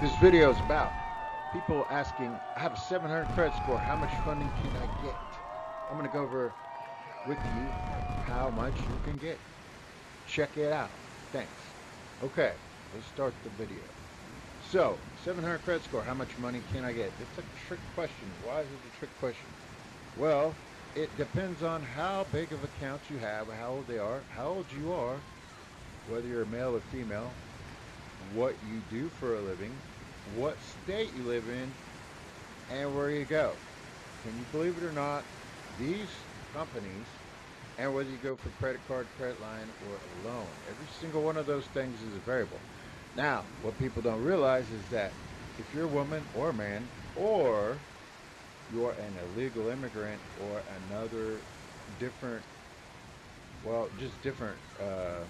This video is about people asking, I have a 700 credit score, how much funding can I get? I'm going to go over with you how much you can get. Check it out. Thanks. Okay, let's start the video. So, 700 credit score, how much money can I get? It's a trick question. Why is it a trick question? Well, it depends on how big of accounts you have, how old they are, how old you are, whether you're male or female, what you do for a living, what state you live in, and where you go. Can you believe it or not, these companies, and whether you go for credit card, credit line, or a loan, every single one of those things is a variable. Now, what people don't realize is that if you're a woman or a man, or you're an illegal immigrant or another different, well, just different, if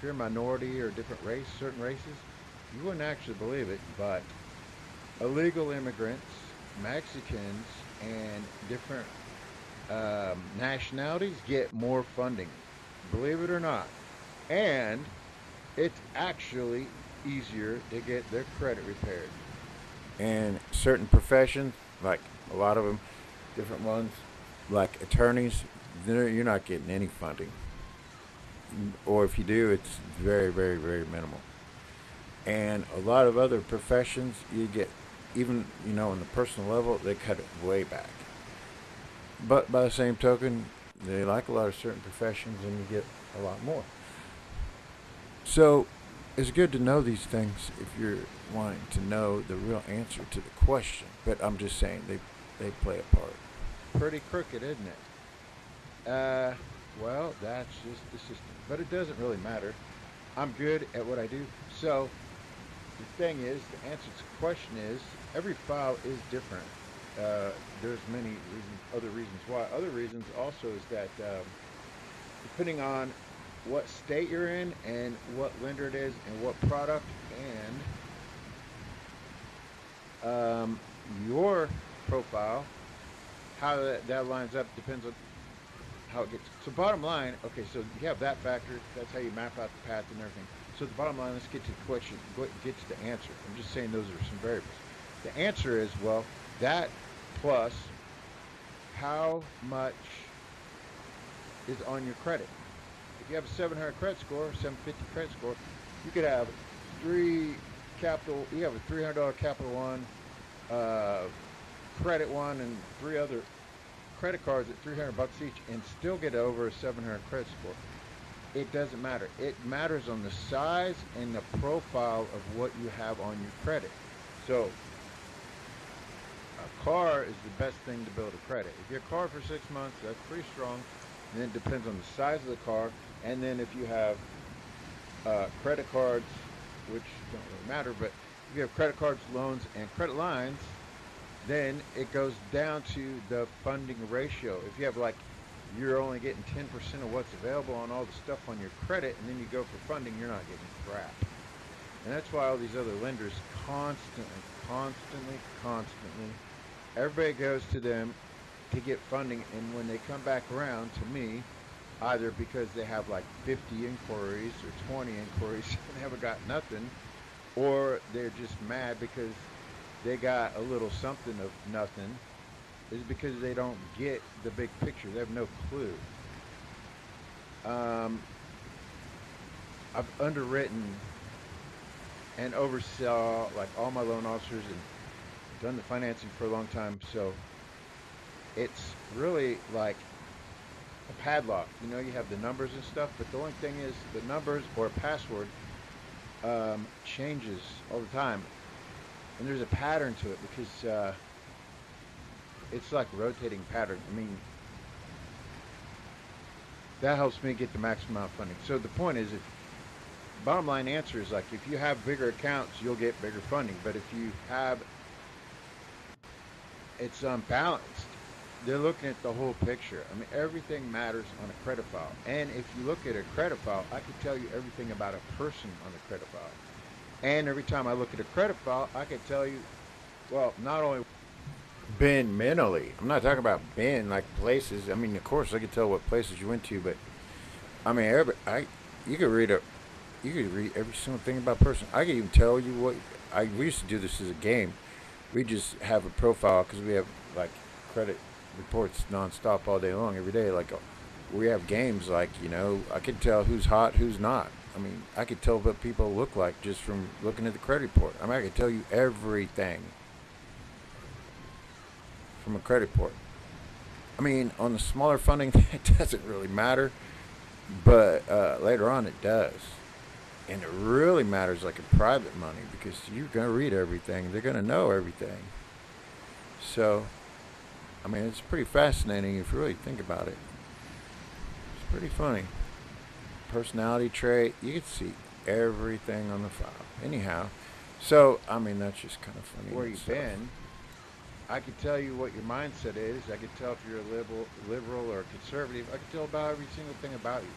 you're a minority or different race, certain races, you wouldn't actually believe it, but illegal immigrants, Mexicans, and different nationalities get more funding, believe it or not. And it's actually easier to get their credit repaired. And certain professions, like a lot of them, different ones, like attorneys, you're not getting any funding. Or if you do, it's very, very, very minimal. And a lot of other professions, you get, even, on the personal level, they cut it way back. But by the same token, they like a lot of certain professions and you get a lot more. So it's good to know these things if you're wanting to know the real answer to the question. But I'm just saying, they play a part. Pretty crooked, isn't it? Well, that's just the system. But it doesn't really matter. I'm good at what I do. So the thing is, the answer to the question is, every file is different. There's many reasons, other reasons why. Other reasons also is that depending on what state you're in and what lender it is and what product and your profile, how that lines up depends on how it gets. So bottom line, okay, so you have that factor. That's how you map out the path and everything. So the bottom line, let's get to the question, get to the answer. I'm just saying those are some variables. The answer is, well, that plus how much is on your credit. If you have a 700 credit score, 750 credit score, you could have you have a $300 Capital One, Credit One, and 3 other credit cards at $300 each and still get over a 700 credit score. It doesn't matter. It matters on the size and the profile of what you have on your credit. So a car is the best thing to build a credit. If you have a car for 6 months, that's pretty strong. And then it depends on the size of the car. And then if you have credit cards, which don't really matter, but if you have credit cards, loans, and credit lines, then it goes down to the funding ratio. If you have you're only getting 10% of what's available on all the stuff on your credit, and then you go for funding, you're not getting crap. And that's why all these other lenders constantly, everybody goes to them to get funding, and when they come back around to me, either because they have 50 inquiries or 20 inquiries and they haven't got nothing, or they're just mad because they got a little something of nothing, is because they don't get the big picture. They have no clue. I've underwritten and oversaw all my loan officers and done the financing for a long time, so it's really like a padlock. You have the numbers and stuff, but the only thing is the numbers or password changes all the time. And there's a pattern to it because it's like a rotating pattern. I mean, that helps me get the maximum amount of funding. So the point is, bottom line answer is if you have bigger accounts, you'll get bigger funding. But if you have, it's unbalanced, they're looking at the whole picture. I mean, everything matters on a credit file. And if you look at a credit file, I can tell you everything about a person on the credit file. And every time I look at a credit file, I can tell you, well, not only been mentally, I'm not talking about been places. I mean, of course, I can tell what places you went to, but I mean, you could read You could read every single thing about a person. I could even tell you what. We used to do this as a game. We just have a profile because we have like credit reports nonstop all day long, every day. Like we have games like, I could tell who's hot, who's not. I mean, I could tell what people look like just from looking at the credit report. I mean, I could tell you everything from a credit report. I mean, on the smaller funding, it doesn't really matter, but later on it does. And it really matters like in private money because you're going to read everything. They're going to know everything. So, I mean, it's pretty fascinating if you really think about it. It's pretty funny. Personality trait, you can see everything on the file. Anyhow, so, I mean, that's just kind of funny. Where you've been, I could tell you what your mindset is. I could tell if you're a liberal or a conservative. I could tell about every single thing about you.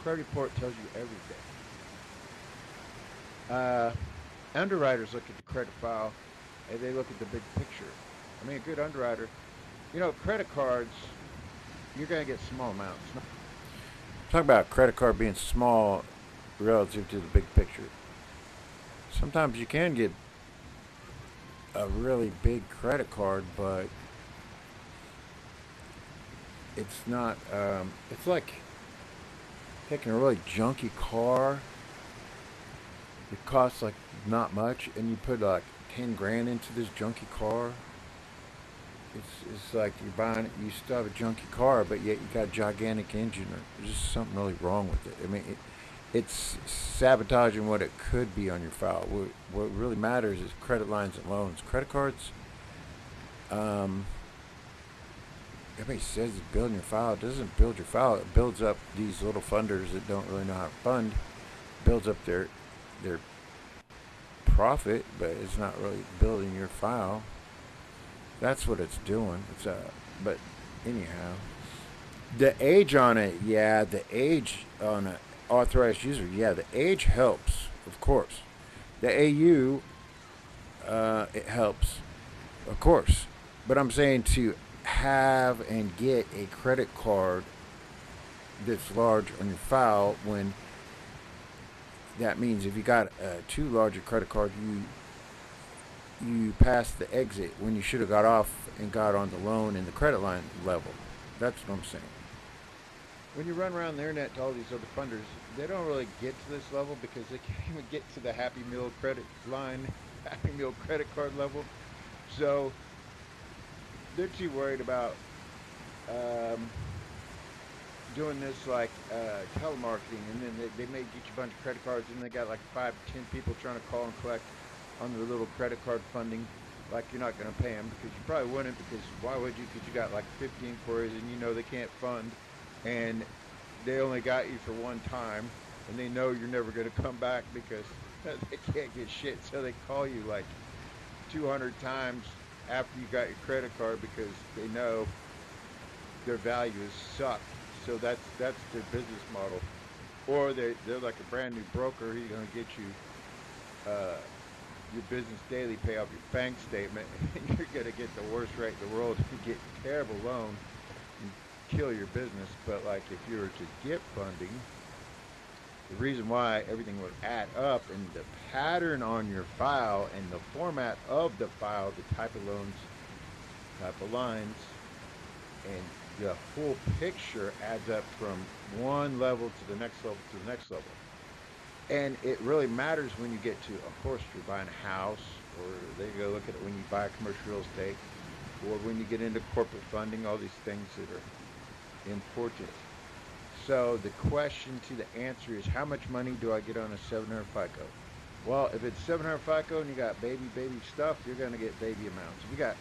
Credit report tells you everything. Underwriters look at the credit file and they look at the big picture. I mean, a good underwriter, credit cards, you're going to get small amounts. Talk about credit card being small relative to the big picture. Sometimes you can get a really big credit card, but it's not, it's like taking a really junky car. It costs like not much, and you put like 10 grand into this junky car. It's like you're buying it, you still have a junky car, but yet you got a gigantic engine. There's just something really wrong with it. I mean, it's sabotaging what it could be on your file. What really matters is credit lines and loans. Credit cards, everybody says it's building your file. It doesn't build your file. It builds up these little funders that don't really know how to fund. Builds up their profit, but it's not really building your file. That's what it's doing. But anyhow, the age on it, the age on an authorized user, the age helps, of course. The AU, it helps, of course. But I'm saying to have and get a credit card that's large on your file, when that means if you got too large a credit card, you pass the exit when you should have got off and got on the loan and the credit line level. That's what I'm saying. When you run around the internet to all these other funders, they don't really get to this level because they can't even get to the Happy Meal credit line, Happy Meal credit card level. So they're too worried about doing this like telemarketing, and then they may get you a bunch of credit cards, and they got like 5 to 10 people trying to call and collect on their little credit card funding. Like, you're not going to pay them because you probably wouldn't, because why would you? Because you got like 50 inquiries and they can't fund, and they only got you for one time, and they know you're never going to come back because they can't get shit. So they call you like 200 times after you got your credit card because they know their values suck. So that's their business model. Or they're like a brand new broker. He's going to get you your business daily, pay off your bank statement, and you're going to get the worst rate in the world. You get a terrible loan and kill your business. But like if you were to get funding, the reason why everything would add up, and the pattern on your file and the format of the file, the type of loans, type of lines, and the whole picture adds up from one level to the next level to the next level. And it really matters when you get to, of course, you're buying a house, or they go look at it when you buy commercial real estate, or when you get into corporate funding, all these things that are important. So the question to the answer is, how much money do I get on a 700 FICO? Well, if it's 700 FICO and you got baby stuff, you're going to get baby amounts. If you got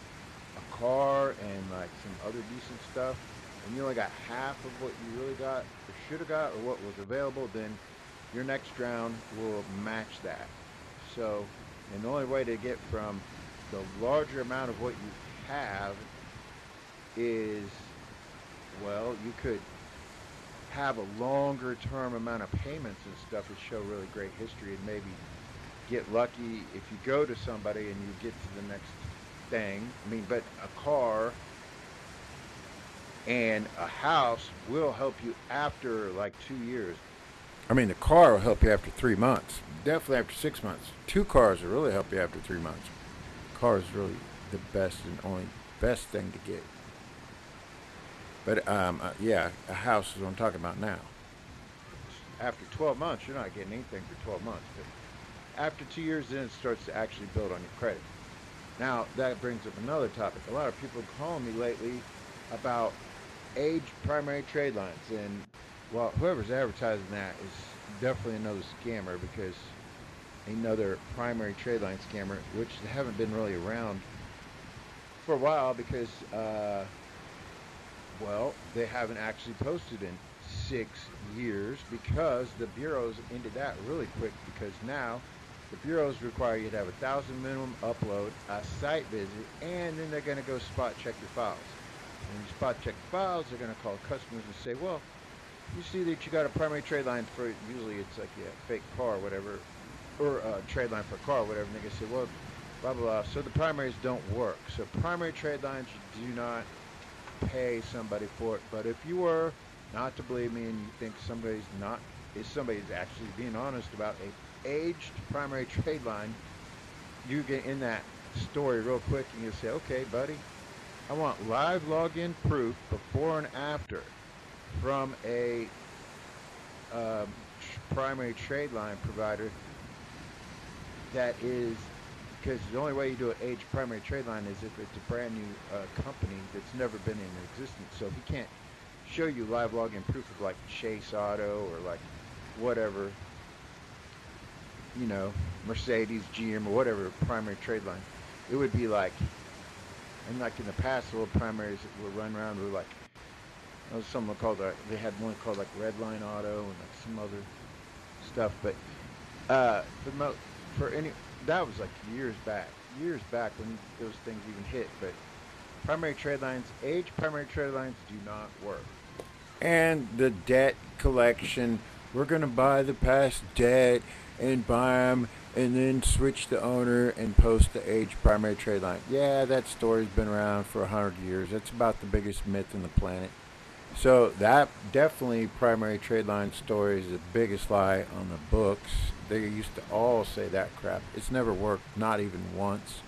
a car and like some other decent stuff, and you only got half of what you really got or should have got, or what was available, then your next round will match that. So, and the only way to get from the larger amount of what you have is, well, you could have a longer term amount of payments and stuff and show really great history, and maybe get lucky if you go to somebody and you get to the next thing. I mean, but a car and a house will help you after like 2 years. I mean, the car will help you after 3 months. Definitely after 6 months. 2 cars will really help you after 3 months. Car is really the best and only best thing to get. But yeah, a house is what I'm talking about now. After 12 months, you're not getting anything for 12 months. But after 2 years, then it starts to actually build on your credit. Now, that brings up another topic. A lot of people call me lately about aged primary trade lines. And, well, whoever's advertising that is definitely another scammer, because another primary trade line scammer, which haven't been really around for a while because, well, they haven't actually posted in 6 years because the bureaus ended that really quick, because now the bureaus require you to have 1,000 minimum upload, a site visit, and then they're going to go spot check your files. When you spot check the files, they're going to call customers and say, well, you see that you got a primary trade line for, usually it's like a fake car or whatever, or a trade line for a car or whatever, and they're going to say, well, blah, blah, blah. So the primaries don't work. So primary trade lines, you do not pay somebody for it. But if you were not to believe me and you think somebody's actually being honest about a aged primary trade line, you get in that story real quick and you'll say, okay, buddy, I want live login proof before and after from a primary trade line provider that is, because the only way you do an aged primary trade line is if it's a brand new company that's never been in existence. So if he can't show you live login proof of like Chase Auto or like whatever, you know, Mercedes, GM, or whatever primary trade line, it would be like, and like in the past, the little primaries that were run around were like, someone called, they had one called like Redline Auto and like some other stuff. But for any, that was like years back when those things even hit. But primary trade lines, aged primary trade lines do not work. And the debt collection, we're going to buy the past debt and buy them and then switch the owner and post the aged primary trade line. Yeah, that story's been around for 100 years. That's about the biggest myth on the planet. So that definitely primary trade line story is the biggest lie on the books. They used to all say that crap. It's never worked, not even once.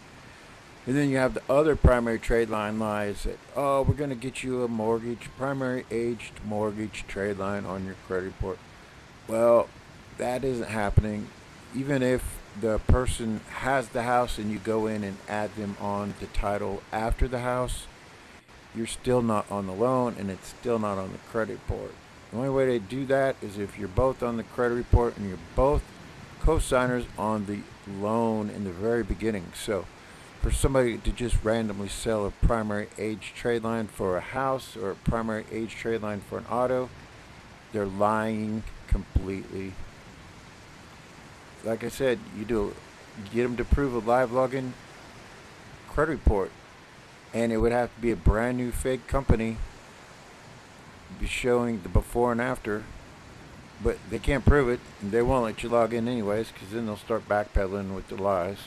And then you have the other primary trade line lies that, oh, we're going to get you a mortgage, primary aged mortgage trade line on your credit report. Well, that isn't happening. Even if the person has the house and you go in and add them on the title after the house, you're still not on the loan and it's still not on the credit report. The only way to do that is if you're both on the credit report and you're both co-signers on the loan in the very beginning. So for somebody to just randomly sell a primary age trade line for a house or a primary age trade line for an auto, they're lying completely. Like I said, you get them to prove a live login credit report, and it would have to be a brand new fake company be showing the before and after, but they can't prove it and they won't let you log in anyways, because then they'll start backpedaling with the lies.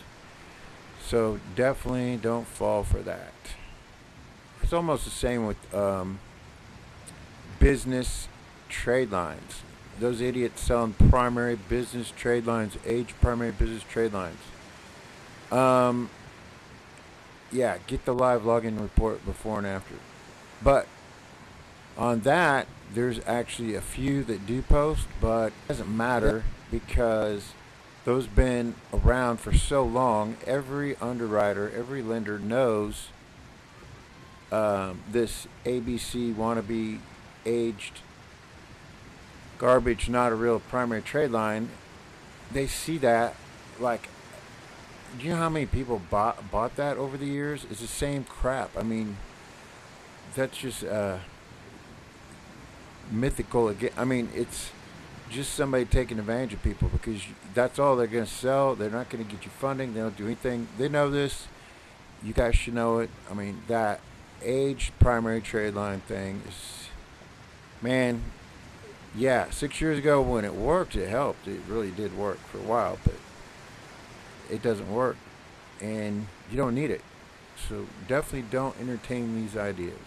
So definitely don't fall for that. It's almost the same with business trade lines. Those idiots selling primary business trade lines, age primary business trade lines. Yeah, get the live login report before and after. But on that, there's actually a few that do post, but it doesn't matter because those been around for so long. Every underwriter, every lender knows this ABC wannabe aged garbage, not a real primary trade line. They see that. Like, do you know how many people bought that over the years? It's the same crap. I mean, that's just mythical again. I mean, it's just somebody taking advantage of people, because that's all they're going to sell. They're not going to get you funding. They don't do anything. They know this. You guys should know it. I mean, that aged primary trade line thing is, man, yeah, 6 years ago when it worked, it helped. It really did work for a while, but it doesn't work, and you don't need it. So definitely don't entertain these ideas.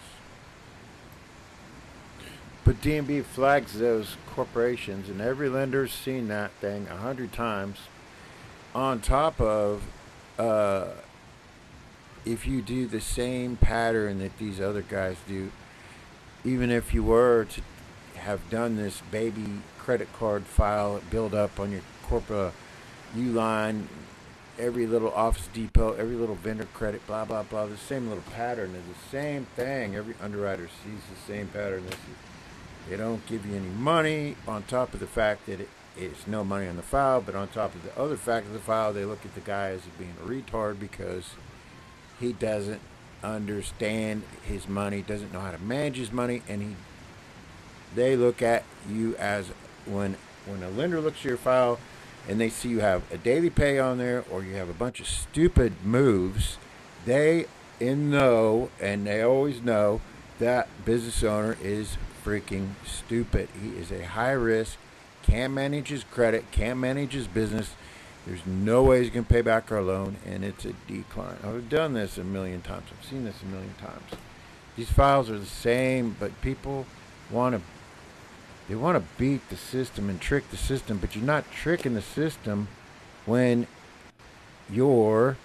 But D&B flags those corporations, and every lender's seen that thing 100 times. On top of, if you do the same pattern that these other guys do, even if you were to have done this baby credit card file build up on your corporate Uline, every little Office Depot, every little vendor credit, blah, blah, blah, the same little pattern is the same thing. Every underwriter sees the same pattern. They don't give you any money, on top of the fact that it's no money on the file, but on top of the other fact of the file, they look at the guy as being a retard because he doesn't understand his money, doesn't know how to manage his money, and they look at you as, when a lender looks at your file and they see you have a daily pay on there or you have a bunch of stupid moves, they know, and they always know, that business owner is freaking stupid. He is a high risk, can't manage his credit, can't manage his business. There's no way he's going to pay back our loan, and it's a decline. I've done this a million times. I've seen this a million times. These files are the same, but people want to beat the system and trick the system, but you're not tricking the system when you're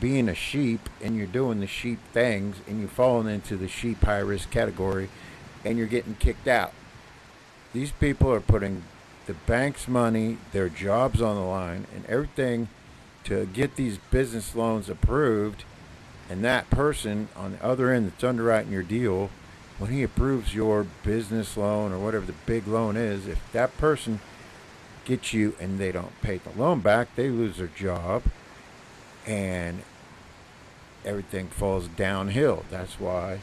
being a sheep and you're doing the sheep things and you're falling into the sheep high risk category and you're getting kicked out. These people are putting the bank's money, their jobs on the line, and everything to get these business loans approved. And that person on the other end that's underwriting your deal, when he approves your business loan or whatever the big loan is, if that person gets you and they don't pay the loan back, they lose their job and everything falls downhill. That's why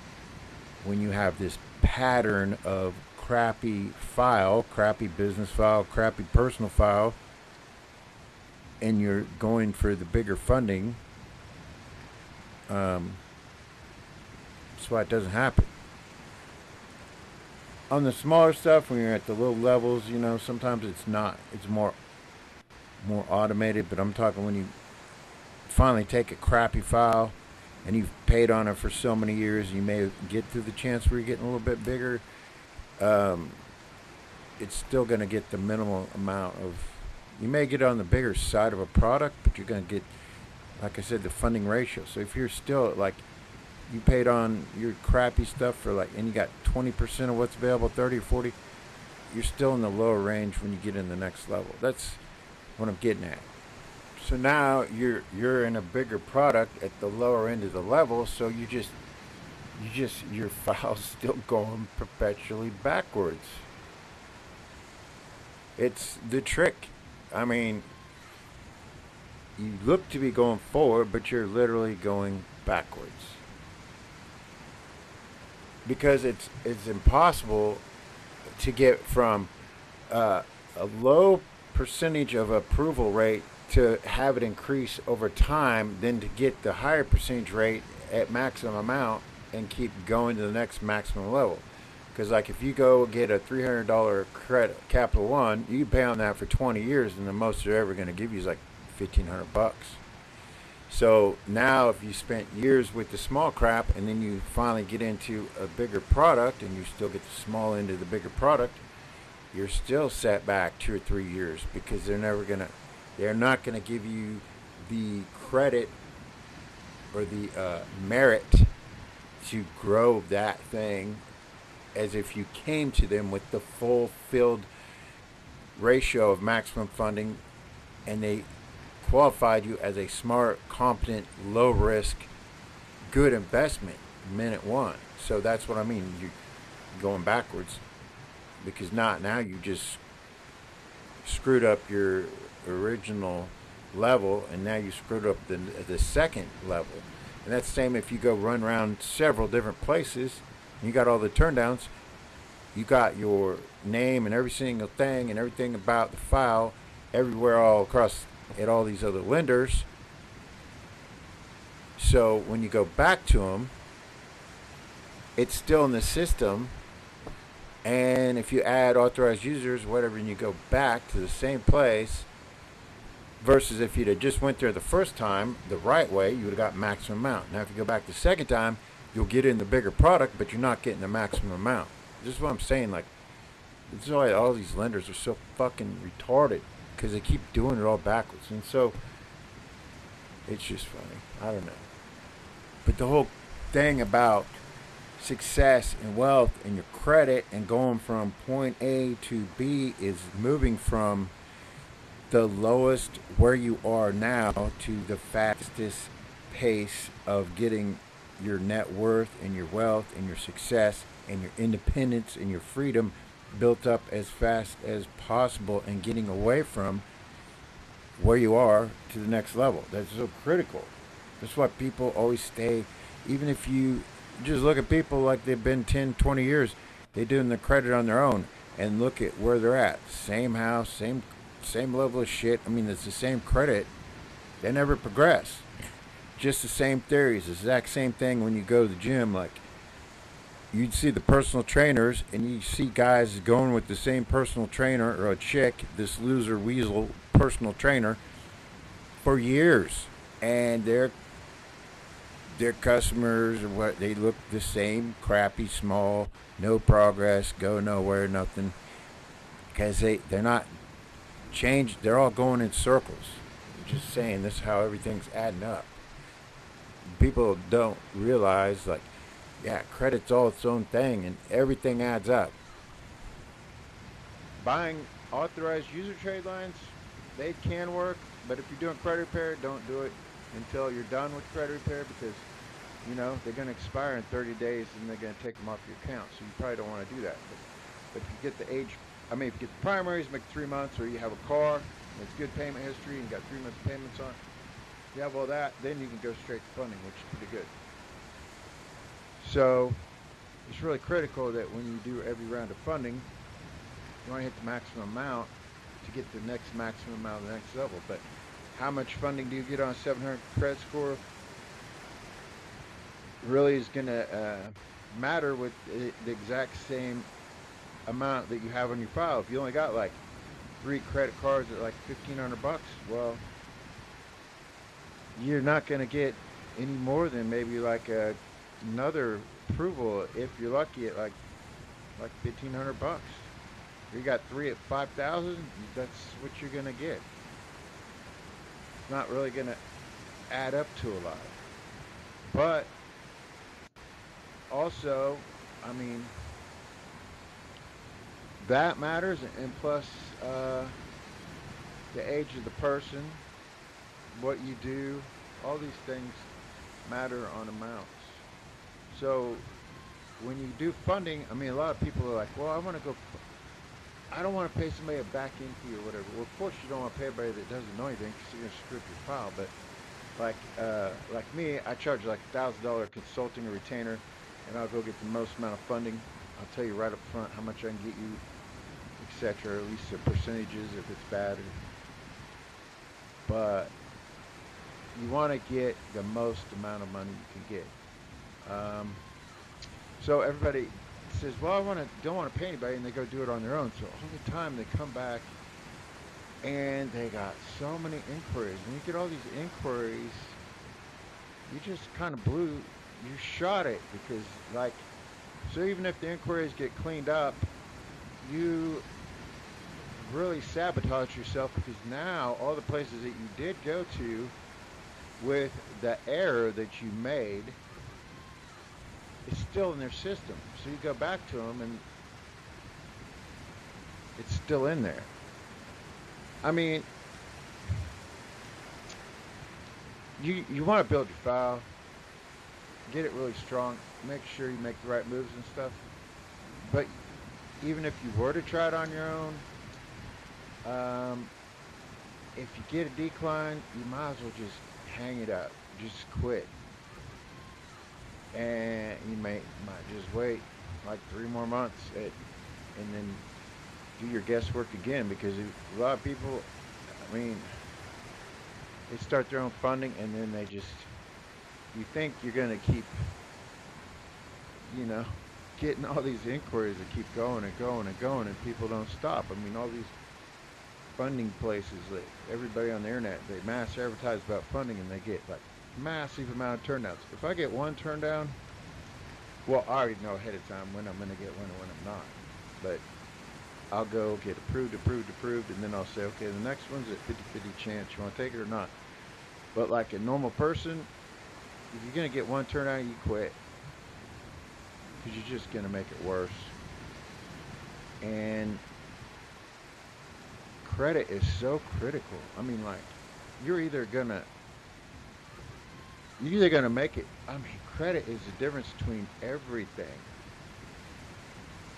when you have this pattern of crappy file, crappy business file, crappy personal file, and you're going for the bigger funding, that's why it doesn't happen. On the smaller stuff, when you're at the low levels, sometimes it's more automated, but I'm talking when you finally take a crappy file and you've paid on it for so many years, you may get to the chance where you're getting a little bit bigger. It's still going to get the minimal amount of, you may get on the bigger side of a product, but you're going to get, like I said, the funding ratio. So if you're still you paid on your crappy stuff for and you got 20% of what's available, 30 or 40, you're still in the lower range when you get in the next level. That's what I'm getting at. So now you're in a bigger product at the lower end of the level, so your file's still going perpetually backwards. It's the trick. I mean, you look to be going forward, but you're literally going backwards. Because it's impossible to get from a low percentage of approval rate to have it increase over time than to get the higher percentage rate at maximum amount and keep going to the next maximum level. Because if you go get a $300 credit Capital One, you pay on that for 20 years, and the most they're ever going to give you is $1,500. So now if you spent years with the small crap and then you finally get into a bigger product and you still get the small end of the bigger product, you're still set back 2 or 3 years because they're not going to give you the credit or the merit to grow that thing as if you came to them with the fulfilled ratio of maximum funding and they qualified you as a smart, competent, low risk, good investment minute one. So that's what I mean. You're going backwards because now you just screwed up your original level and now you screwed up the second level. And that's the same if you go run around several different places and you got all the turndowns, you got your name and every single thing and everything about the file everywhere all across at all these other lenders. So when you go back to them, it's still in the system, and if you add authorized users, whatever, and you go back to the same place, versus if you'd have just went there the first time the right way, you would have got maximum amount. Now if you go back the second time, you'll get in the bigger product, but you're not getting the maximum amount. this is what I'm saying. Like, this is why all these lenders are so fucking retarded, because they keep doing it all backwards. And so it's just funny. I don't know. But the whole thing about success and wealth and your credit and going from point A to B is moving from the lowest where you are now to the fastest pace of getting your net worth and your wealth and your success and your independence and your freedom built up as fast as possible, and getting away from where you are to the next level. That's so critical. That's why people always stay, even if you just look at people like they've been 10, 20 years, they're doing the credit on their own, and look at where they're at. Same house, same level of shit. I mean, it's the same credit. They never progress. Just the same theories. The exact same thing when you go to the gym. Like, you'd see the personal trainers, and you see guys going with the same personal trainer, or a chick, this loser weasel personal trainer, for years, and their customers, or what, they look the same, crappy, small, no progress, go nowhere, nothing, because they're not changed. They're all going in circles. I'm just saying, this is how everything's adding up. People don't realize, like, yeah, credit's all its own thing, and everything adds up. Buying authorized user trade lines, they can work, but if you're doing credit repair, don't do it until you're done with credit repair, because you know they're going to expire in 30 days and they're going to take them off your account, so you probably don't want to do that. But if you get the age, I mean, if you get the primaries, make 3 months, or you have a car, and it's good payment history, and you got 3 months payments on, you have all that, then you can go straight to funding, which is pretty good. So it's really critical that when you do every round of funding, you want to hit the maximum amount to get the next maximum amount of the next level. But how much funding do you get on a 700 credit score really is going to matter with the exact same amount that you have on your file. If you only got like 3 credit cards at like $1,500, well, you're not going to get any more than maybe like another approval, if you're lucky, at like $1,500. You got 3 at 5,000. That's what you're going to get. It's not really going to add up to a lot. But also, I mean, that matters, and plus the age of the person, what you do, all these things matter on amounts. So when you do funding, I mean, a lot of people are like, well, I don't want to pay somebody a back end fee or whatever. Well, of course you don't want to pay anybody that doesn't know anything, because you're going to screw up your file. But like me, I charge like $1,000 consulting or retainer, and I'll go get the most amount of funding. I'll tell you right up front how much I can get you, etc. At least the percentages if it's bad. But you want to get the most amount of money you can get. So everybody says, well, don't want to pay anybody, and they go do it on their own. So all the time they come back and they got so many inquiries. When you get all these inquiries, you just kind of you shot it, because like, so even if the inquiries get cleaned up, you really sabotage yourself, because now all the places that you did go to with the error that you made, it's still in their system. So you go back to them and it's still in there. I mean, you want to build your file, get it really strong, make sure you make the right moves and stuff. But even if you were to try it on your own, if you get a decline, you might as well just hang it up, just quit. And you might just wait like 3 more months and then do your guesswork again, because a lot of people, I mean, they start their own funding, and then you think you're going to keep, getting all these inquiries that keep going and going and going, and people don't stop. I mean, all these funding places, like everybody on the internet, they mass advertise about funding, and they get like massive amount of turndowns. If I get one turn down, Well, I already know ahead of time when I'm going to get one and when I'm not. But I'll go get approved, and then I'll say, okay, the next one's at 50-50 chance. You want to take it or not? But like a normal person, if you're going to get one turnout, you quit. Because you're just going to make it worse. And credit is so critical. I mean, like, you're either going to make it. I mean, credit is the difference between everything.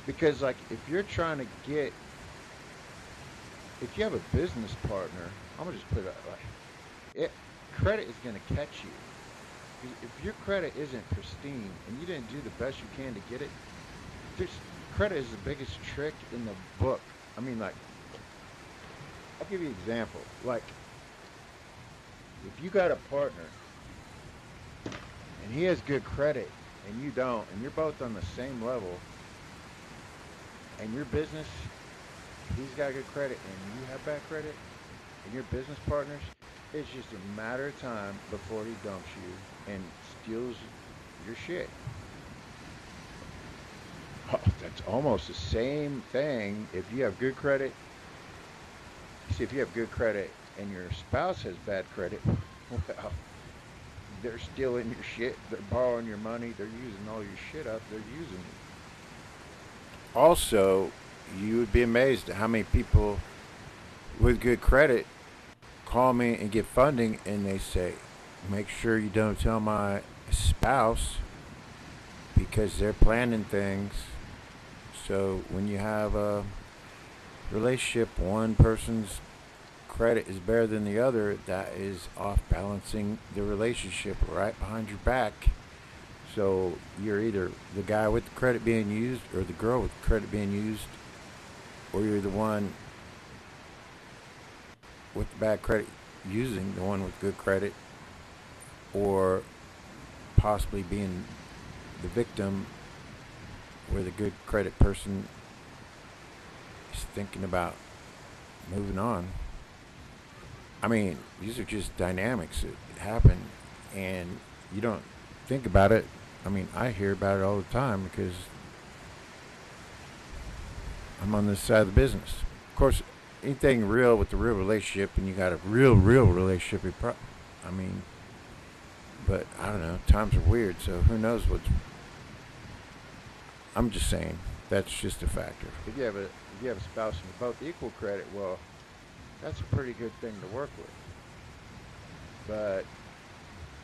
Because, like, if you have a business partner, I'm gonna just put it like, credit is gonna catch you. If your credit isn't pristine and you didn't do the best you can to get it, credit is the biggest trick in the book. I mean, like, I'll give you an example. Like, if you got a partner and he has good credit and you don't, and you're both on the same level, and your business, he's got good credit and you have bad credit, and your business partners, it's just a matter of time before he dumps you and steals your shit. Oh, that's almost the same thing if you have good credit. See, if you have good credit and your spouse has bad credit, well, they're stealing your shit, they're borrowing your money, they're using all your shit up, they're using you. Also, you would be amazed at how many people with good credit call me and get funding, and they say, make sure you don't tell my spouse because they're planning things. So when you have a relationship, one person's credit is better than the other, that is off balancing the relationship right behind your back. So you're either the guy with the credit being used or the girl with the credit being used, or you're the one with the bad credit using the one with good credit, or possibly being the victim where the good credit person is thinking about moving on. I mean, these are just dynamics that happen, and you don't think about it. I mean, I hear about it all the time because I'm on this side of the business. Of course, anything real with the real relationship, and you got a real relationship, but I don't know, times are weird, so who knows I'm just saying, that's just a factor. If you have a spouse and you're both equal credit, well, that's a pretty good thing to work with. But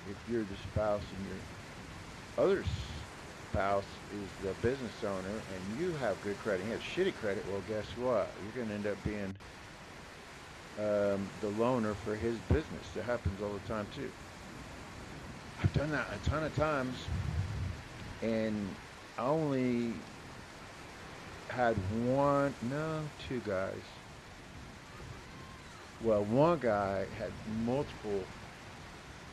if you're the spouse and your other spouse is the business owner and you have good credit and he has shitty credit, well, guess what? You're going to end up being the loaner for his business. That happens all the time too. I've done that a ton of times, and I only had two guys. Well, one guy had multiple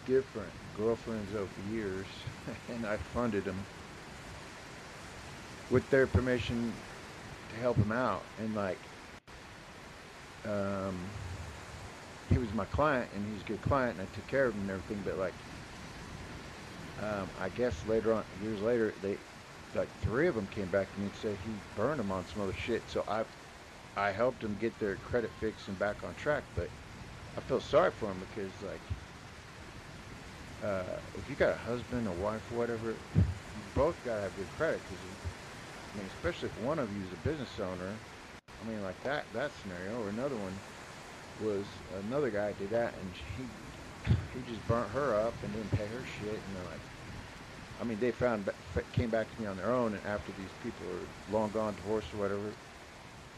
different girlfriends over the years, and I funded him with their permission to help him out. And like, he was my client, and he's a good client, and I took care of him and everything. But like, I guess later on, years later, like 3 of them came back to me and said he burned them on some other shit. So I helped them get their credit fixed and back on track. But I feel sorry for them because like, if you got a husband, a wife, or whatever, you both gotta have good credit. Because I mean, especially if one of you is a business owner. I mean, like that scenario. Or another one was another guy did that, and he just burnt her up and didn't pay her shit. And they're like, I mean, they came back to me on their own, and after these people are long gone, divorced or whatever.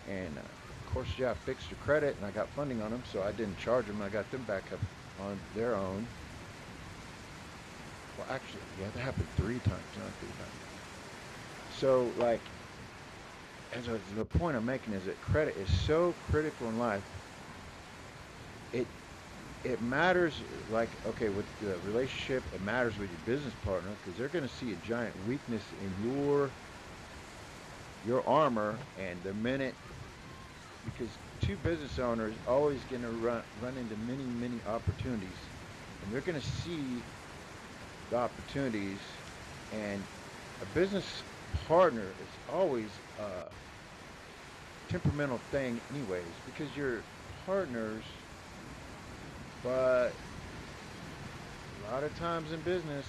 And of course, yeah, I fixed their credit, and I got funding on them, so I didn't charge them. I got them back up on their own. Well, actually, yeah, that happened 3 times, not 3 times. So, like, the point I'm making is that credit is so critical in life. It matters, like, okay, with the relationship, it matters with your business partner because they're going to see a giant weakness in your armor, and the minute, because 2 business owners always going to run into many opportunities, and they're going to see the opportunities, and A business partner is always a temperamental thing, anyways, because you're partners, but a lot of times in business,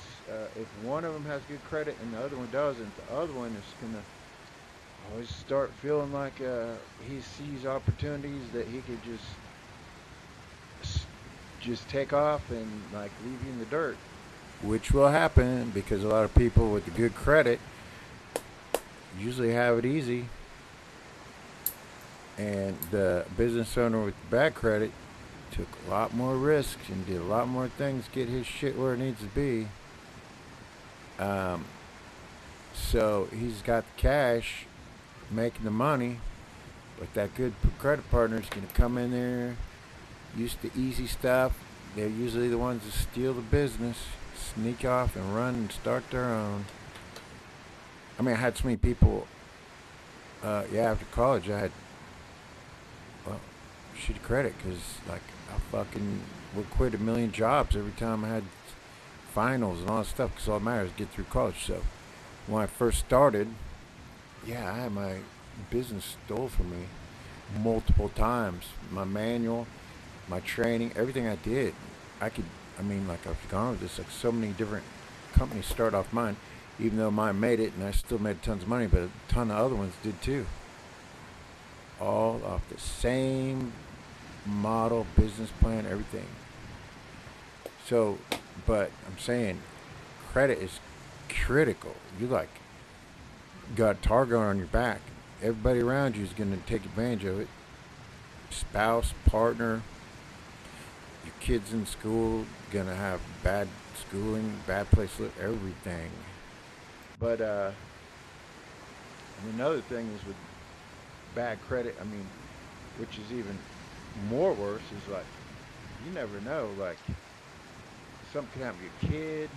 if one of them has good credit and the other one doesn't, the other one is gonna always start feeling like he sees opportunities that he could just take off and like leave you in the dirt. Which will happen because a lot of people with the good credit usually have it easy, and the business owner with the bad credit took a lot more risks and did a lot more things to get his shit where it needs to be. So he's got the cash, making the money, but that good credit partner is going to come in there, used to easy stuff. They're usually the ones that steal the business, sneak off and run and start their own. I mean, I had so many people, after college, I had, shitty credit because, like, I fucking would quit a million jobs every time I had finals and all that stuff because all that matters is get through college. So when I first started, I had my business stole from me multiple times. My manual, my training, everything I did. I've gone over this, like so many different companies start off mine, even though mine made it and I still made tons of money, but a ton of other ones did too. All off the same model, business plan, everything. So, but I'm saying credit is critical. You like got a target on your back. Everybody around you is going to take advantage of it. Spouse, partner, your kids in school going to have bad schooling, bad place to live, everything. But another thing is with bad credit, which is even more worse, is like you never know, like something can happen to your kid,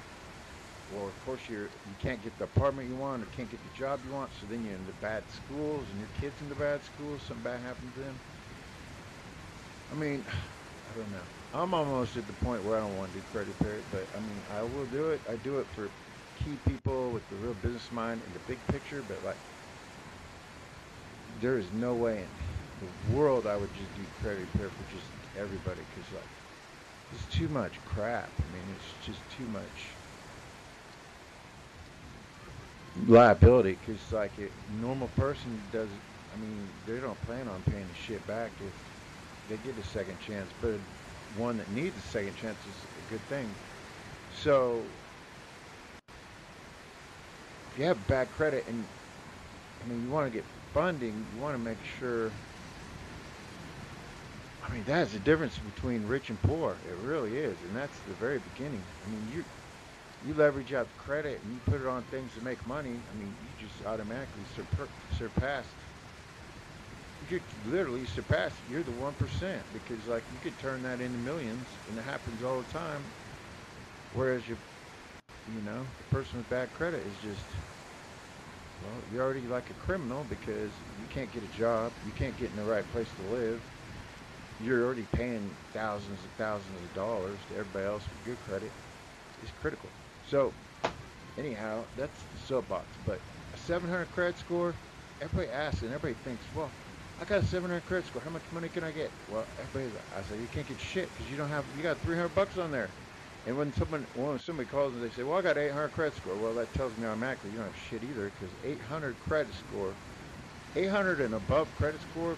or of course you can't get the apartment you want or can't get the job you want, so then you're in the bad schools and your kid's in the bad schools, something bad happens to them. I don't know. I'm almost at the point where I don't want to do credit repair, but I will do it. I do it for key people with the real business mind and the big picture, but like there is no way in the world I would just do credit repair for just everybody, because like it's too much crap. It's just too much liability, because like a normal person does, they don't plan on paying the shit back if they get a second chance, but one that needs a second chance is a good thing. So if you have bad credit and you want to get funding, you want to make sure, that's the difference between rich and poor. It really is, and that's the very beginning. You leverage out the credit and you put it on things to make money. You just automatically surpass. You could literally surpass. You're the 1%, because like you could turn that into millions, and it happens all the time. Whereas the person with bad credit is just, well, you're already like a criminal because you can't get a job, you can't get in the right place to live. You're already paying thousands and thousands of dollars to everybody else with good credit. It's critical. So, anyhow, that's the soapbox. But a 700 credit score, everybody asks and everybody thinks, well, I got a 700 credit score. How much money can I get? Well, I say you can't get shit because you got $300 on there. And when somebody calls and they say, well, I got 800 credit score, well, that tells me automatically you don't have shit either, because 800 credit score, 800 and above credit score,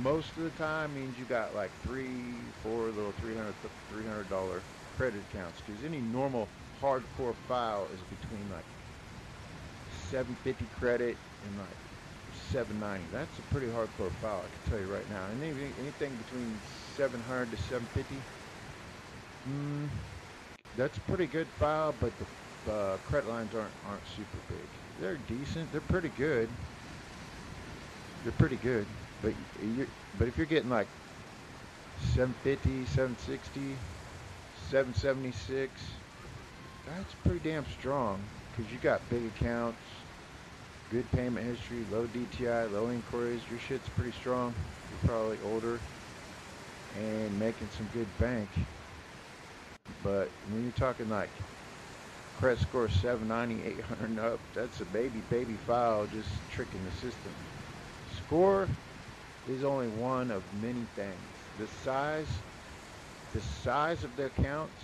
most of the time means you got like 3-4 little $300 credit accounts, because any normal hardcore file is between like 750 credit and like 790. That's a pretty hardcore file, I can tell you right now. And anything between 700 to 750, that's a pretty good file, but the credit lines aren't super big. They're decent. They're pretty good. But if you're getting like 750, 760, 776, that's pretty damn strong, because you got big accounts, good payment history, low DTI, low inquiries. Your shit's pretty strong. You're probably older and making some good bank. But when you're talking like credit score 790, 800 and up. That's a baby file just tricking the system. Score is only one of many things. The size of the accounts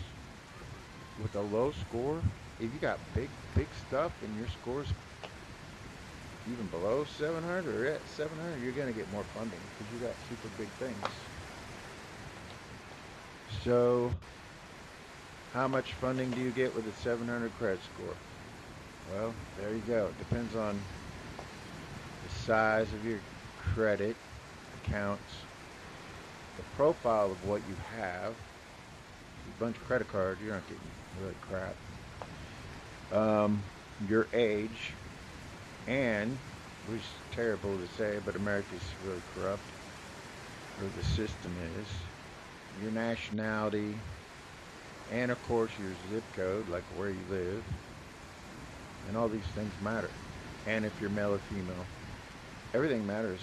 with a low score, if you got big stuff and your score's even below 700 or at 700, you're going to get more funding because you got super big things. So, how much funding do you get with a 700 credit score? Well, there you go. It depends on the size of your credit accounts, the profile of what you have. A bunch of credit cards, you're not getting really crap. Your age, and, which is terrible to say, but America's really corrupt, or the system is, your nationality, and of course your zip code, like where you live, and all these things matter. And if you're male or female, everything matters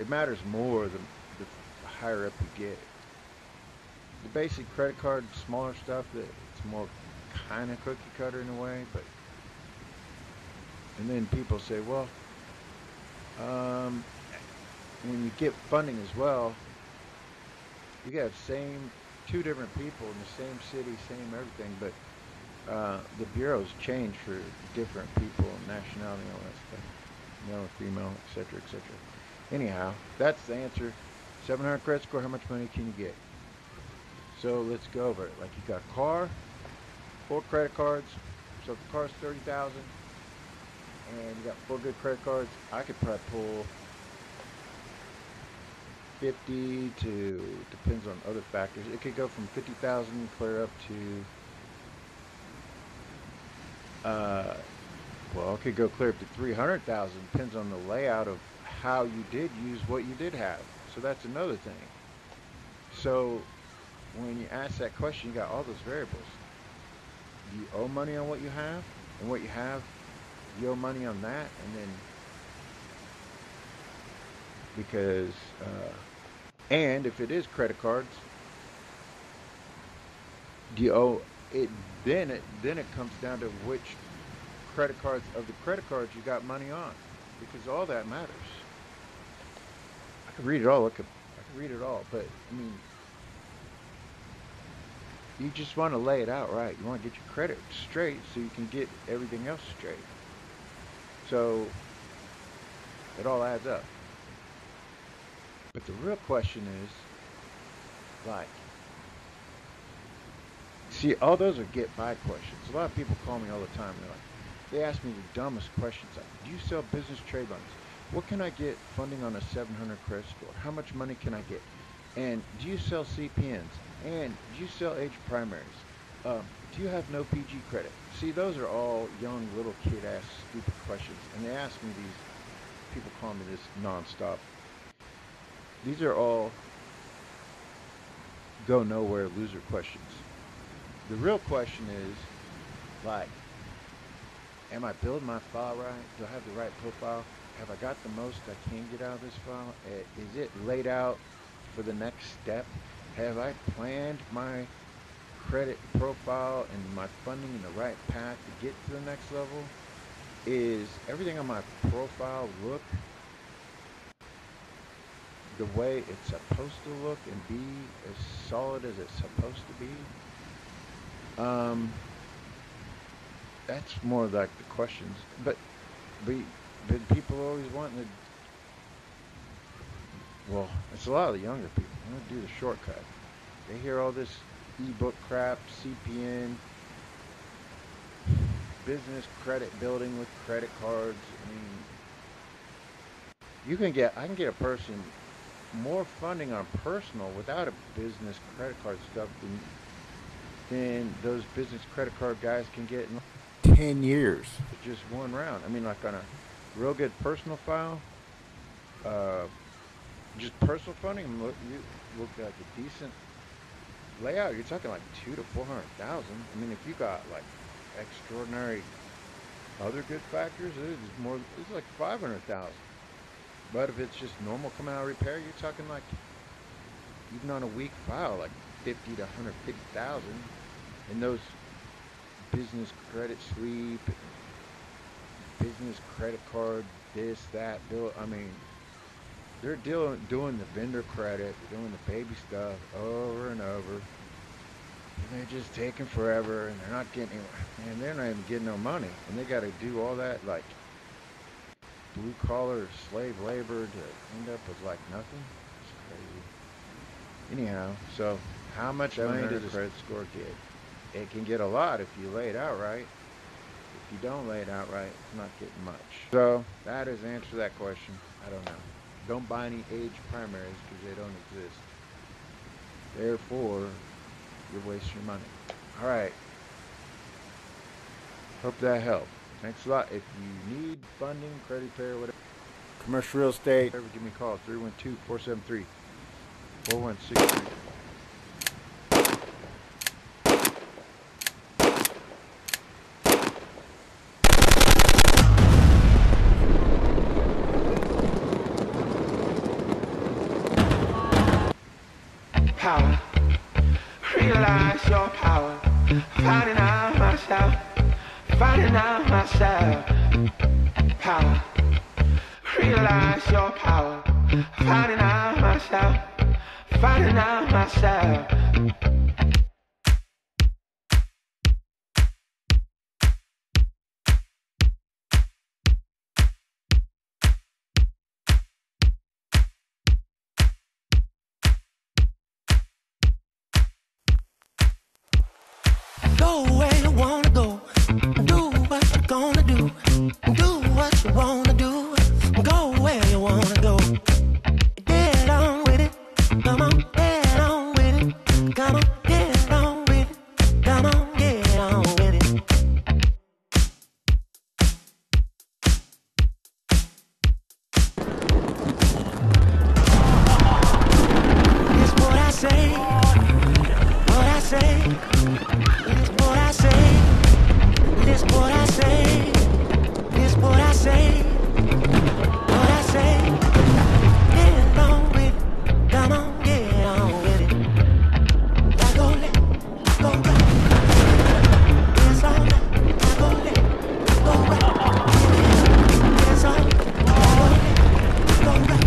it matters more the higher up you get. The basic credit card, smaller stuff, that it's more kind of cookie cutter in a way, but and then people say, well, when you get funding as well, you got two different people in the same city, same everything, but the bureaus change for different people, nationality, all that stuff, male or female, etc., etc. Anyhow, that's the answer. 700 credit score, how much money can you get? So let's go over it. Like, you got a car, 4 credit cards. So if the car's $30,000 and you got 4 good credit cards, I could probably pull 50 to, depends on other factors. It could go from 50,000 clear up to well, it could go clear up to 300,000. Depends on the layout of how you did use what you did have. So that's another thing. So when you ask that question, you got all those variables. Do you owe money on what you have? And what you have, you owe money on that, and then because and if it is credit cards, do you owe it? Then it comes down to which credit cards of the credit cards you got money on, because all that matters. I could read it all. I could read it all, but I mean, you just want to lay it out right. You want to get your credit straight so you can get everything else straight. So it all adds up. But the real question is, like, see, all those are get by questions. A lot of people call me all the time. They ask me the dumbest questions like, do you sell business trade lines? What can I get funding on a 700 credit score? How much money can I get? And do you sell CPNs? And do you sell age primaries? Do you have no PG credit? See, those are all young little kid-ass stupid questions. And they ask me these, people call me this nonstop. These are all go nowhere loser questions. The real question is, like, am I building my file right? Do I have the right profile? Have I got the most I can get out of this file? Is it laid out for the next step? Have I planned my credit profile and my funding in the right path to get to the next level? Is everything on my profile look the way it's supposed to look and be as solid as it's supposed to be? That's more like the questions. But people always wanting to, well, it's a lot of the younger people. They want to do the shortcut. They hear all this ebook crap, CPN, business credit building with credit cards. I mean, I can get a person more funding on personal without a business credit card stuff than those business credit card guys can get in 10 years. Just one round. I mean, like on a real good personal file, just personal funding, you look like a decent layout. You're talking like 200,000 to 400,000. I mean, if you got like extraordinary other good factors, it's like 500,000. But if it's just normal coming out of repair, you're talking like, even on a weak file, like 50 to 150,000. And those business credit sweep, business credit card, this, that, bill. I mean, they're doing the vendor credit, doing the baby stuff over and over. And they're just taking forever, and they're not getting anywhere. And they're not even getting no money. And they got to do all that, like, blue-collar slave labor to end up with, like, nothing. It's crazy. Anyhow, so how much money does a credit score get? It can get a lot if you lay it out right. If you don't lay it out right, it's not getting much. So that is the answer to that question. I don't know. Don't buy any age primaries because they don't exist. Therefore, you're wasting your money. All right. Hope that helped. Thanks a lot. If you need funding, credit repair, whatever, commercial real estate, whatever, give me a call. 312-473-4163. Power, realize your power, finding out myself, finding out myself. Power, realize your power, finding out myself, finding out myself. Go where you wanna go, do what you're gonna do what you wanna do, go where you wanna go. Get on with it, come on, get on with it, come on, get on with it, come on, get on with it. It's what I say, what I say. It's what I say, it's what I say, it's what I say, what I say. Get on with it, come on, get on with it. I go left, I go right, it's all right. I go left, I go right, it's all right. I go left, I go right,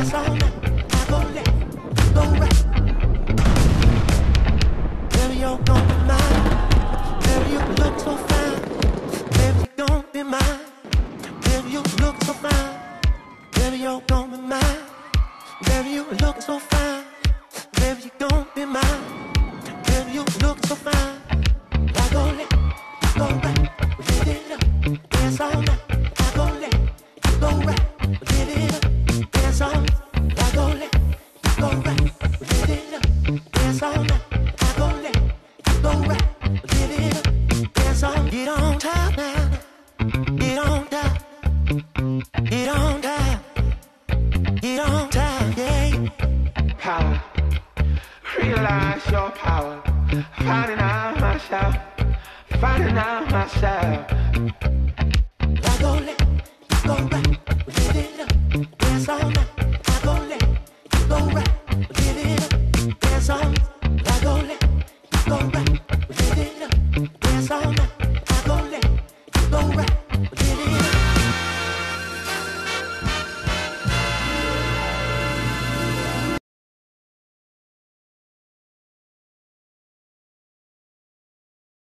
it's all right. I go left, I go right. Baby, you're gon' be mine. Baby, you look so fine. Baby, you gon' be mine. Baby, you look so fine. Baby, you're gon' be mine. Baby, you look so fine. Baby, you gon' be mine. Baby, you look so fine. I go left, you go right. Live it up, dance all night. I go left, you go right. Live it up, dance all night. I go left, you go right. Live it up, dance all night. Go right, live it up, dance on, get on top now, get on top, get on top, get on top, yeah. Power, realize your power, finding out myself, finding out myself. I go left, go right, live it up, dance all night.